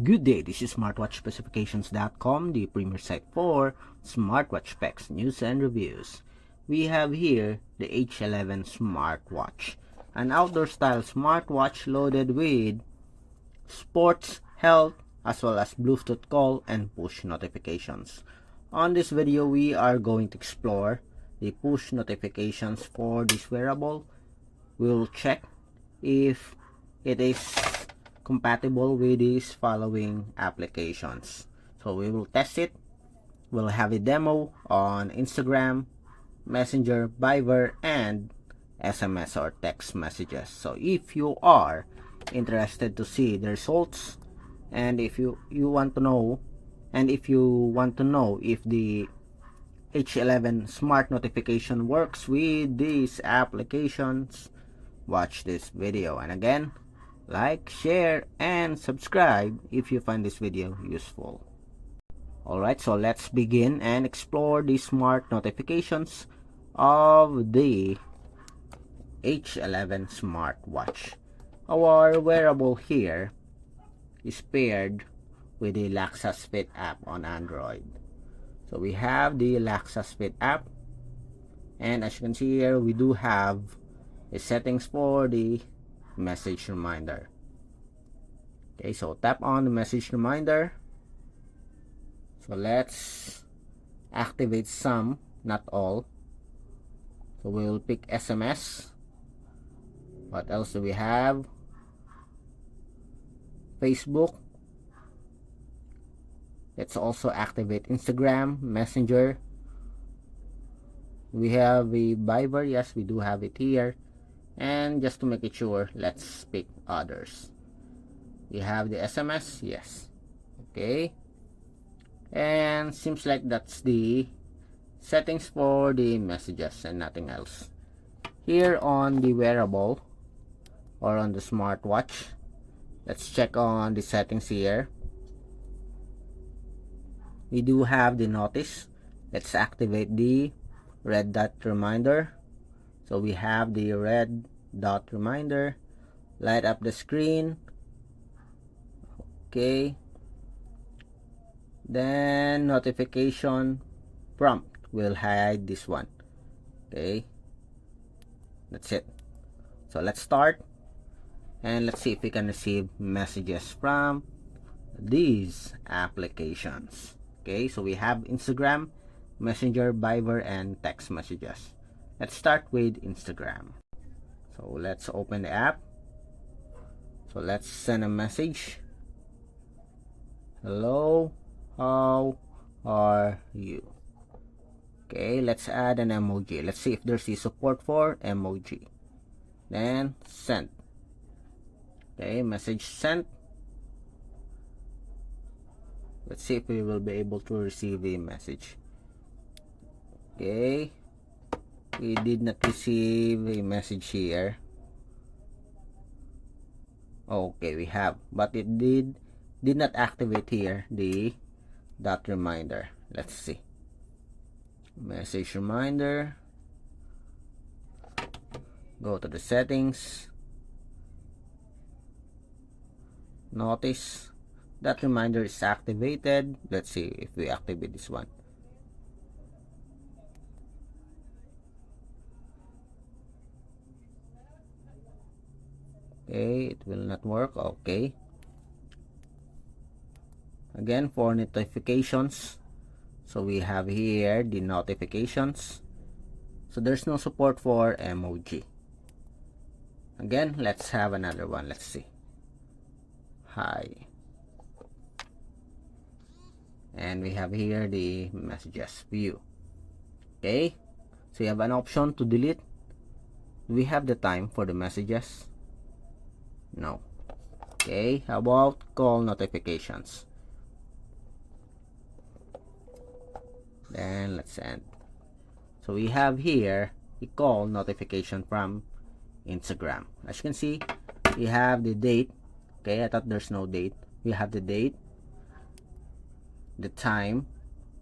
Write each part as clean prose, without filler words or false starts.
Good day, this is smartwatchspecifications.com, the premier site for smartwatch specs, news, and reviews. We have here the H11 smartwatch, an outdoor style smartwatch loaded with sports, health, as well as Bluetooth call and push notifications. On this video, we are going to explore the push notifications for this wearable. We will check if it is compatible with these following applications. So we will test it. We'll have a demo on Instagram, Messenger, Viber, and SMS or text messages. So if you are interested to see the results, and if you want to know, if the H11 smart notification works with these applications, watch this video. And again, like, share, and subscribe if you find this video useful. Alright, so let's begin and explore the smart notifications of the H11 smartwatch. Our wearable here is paired with the Laxas Fit app on Android. So we have the Laxas Fit app, and as you can see here, we do have the settings for the message reminder. Okay, so tap on the message reminder. So let's activate some, not all. So we'll pick SMS. What else do we have? Facebook. Let's also activate Instagram, Messenger. We have a Viber. Yes, we do have it here. And just to make it sure, let's pick others. We have the SMS. Yes. Okay. And seems like that's the settings for the messages and nothing else. Here on the wearable or on the smartwatch, let's check on the settings here. We do have the notice. Let's activate the red dot reminder. So we have the red dot reminder, light up the screen. Okay. Then notification prompt will hide this one. Okay. That's it. So let's start. And let's see if we can receive messages from these applications. Okay, so we have Instagram, Messenger, Viber, and text messages. Let's start with Instagram. So let's open the app. So let's send a message. Hello, how are you? Okay, let's add an emoji. Let's see if there's a support for emoji. Then send. Okay, message sent. Let's see if we will be able to receive a message. Okay, we did not receive a message here. Okay, we have, but it did not activate here the dot reminder. Let's see. Message reminder. Go to the settings. Notice that reminder is activated. Let's see if we activate this one. Okay, it will not work. Okay. Again, for notifications, so we have here the notifications. So there's no support for emoji. Again, let's have another one. Let's see. Hi. And we have here the messages view. Okay, so you have an option to delete. Do we have the time for the messages? No. Okay, how about call notifications? Then let's end. So we have here the call notification from Instagram. As you can see, we have the date. Okay, I thought there's no date. We have the date, the time,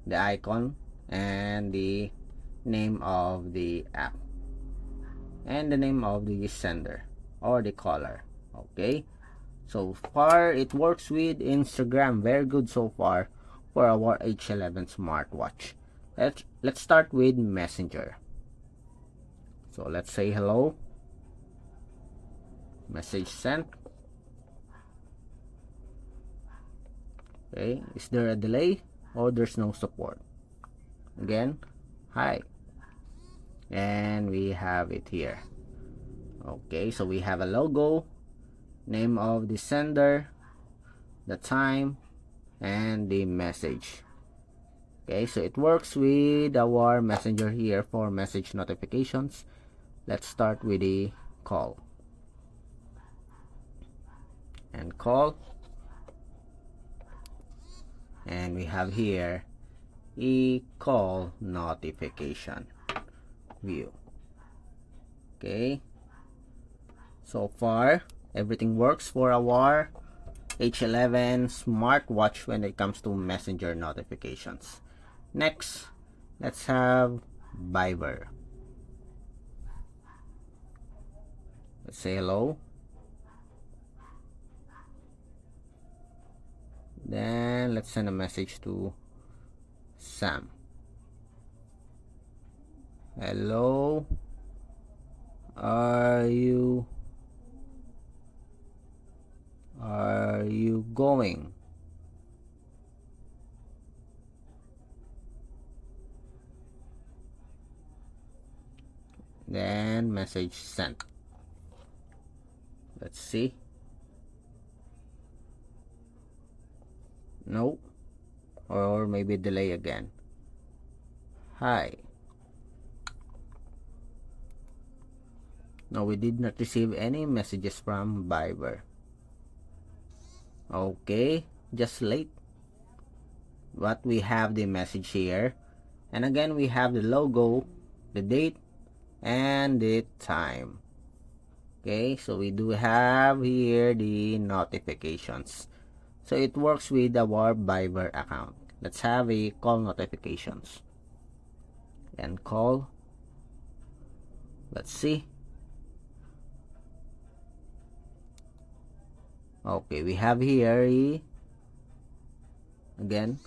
the icon, and the name of the app, and the name of the sender or the caller. Okay, So far, it works with Instagram. Very good so far for our H11 smartwatch. Let's start with Messenger. So let's say hello. Message sent. Okay, is there a delay or there's no support? Again, hi. And we have it here. Okay, so we have a logo, name of the sender, the time, and the message. Okay, so it works with our messenger here for message notifications. Let's start with the call. And call. And we have here a call notification view. Okay, so far everything works for our H11 smartwatch when it comes to messenger notifications. Next, let's have Viber. Let's say hello. Then let's send a message to Sam. Hello, are you going? Then message sent. Let's see. No, or maybe delay again. Hi. No, we did not receive any messages from Viber. Okay, just late. But we have the message here. And again, we have the logo, the date, and the time. Okay, so we do have here the notifications. So it works with our Viber account. Let's have a call notifications. And call. Let's see. Okay, we have here again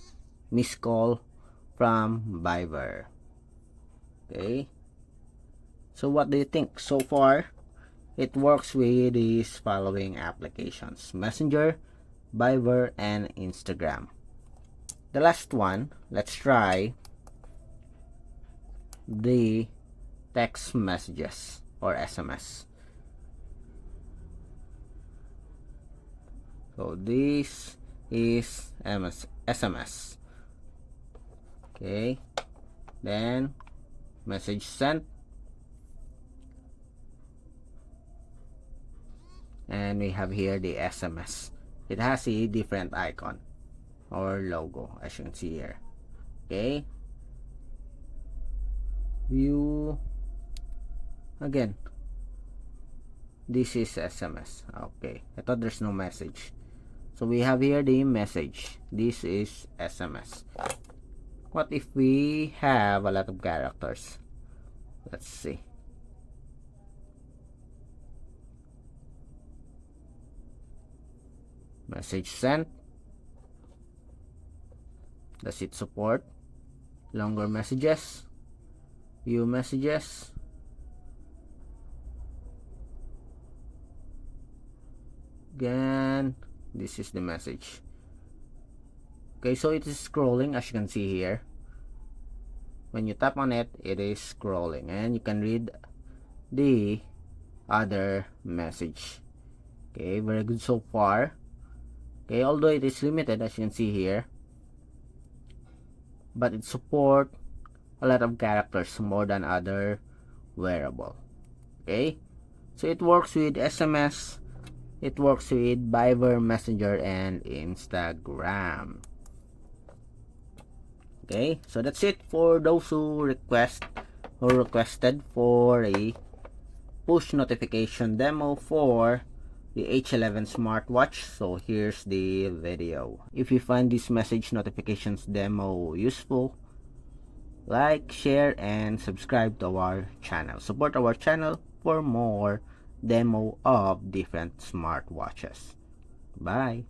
missed call from Viber. Okay, so what do you think? So far it works with these following applications: Messenger, Viber, and Instagram. The last one, let's try the text messages or SMS. So this is SMS. Okay, then message sent, and we have here the SMS. It has a different icon or logo, as you can see here. Okay, view again. This is SMS. Okay, I thought there's no message. So we have here the message. This is SMS. What if we have a lot of characters? Let's see. Message sent. Does it support longer messages? View messages. Again, this is the message. Okay, so it is scrolling, as you can see here. When you tap on it, it is scrolling, and you can read the other message. Okay, very good so far. Okay, although it is limited, as you can see here, but it supports a lot of characters, more than other wearable. Okay, so it works with SMS, it works with Viber, Messenger, and Instagram. Okay, so that's it for those who requested for a push notification demo for the H11 smartwatch. So here's the video. If you find this message notifications demo useful, like, share, and subscribe to our channel. Support our channel for more demo of different smartwatches. Bye!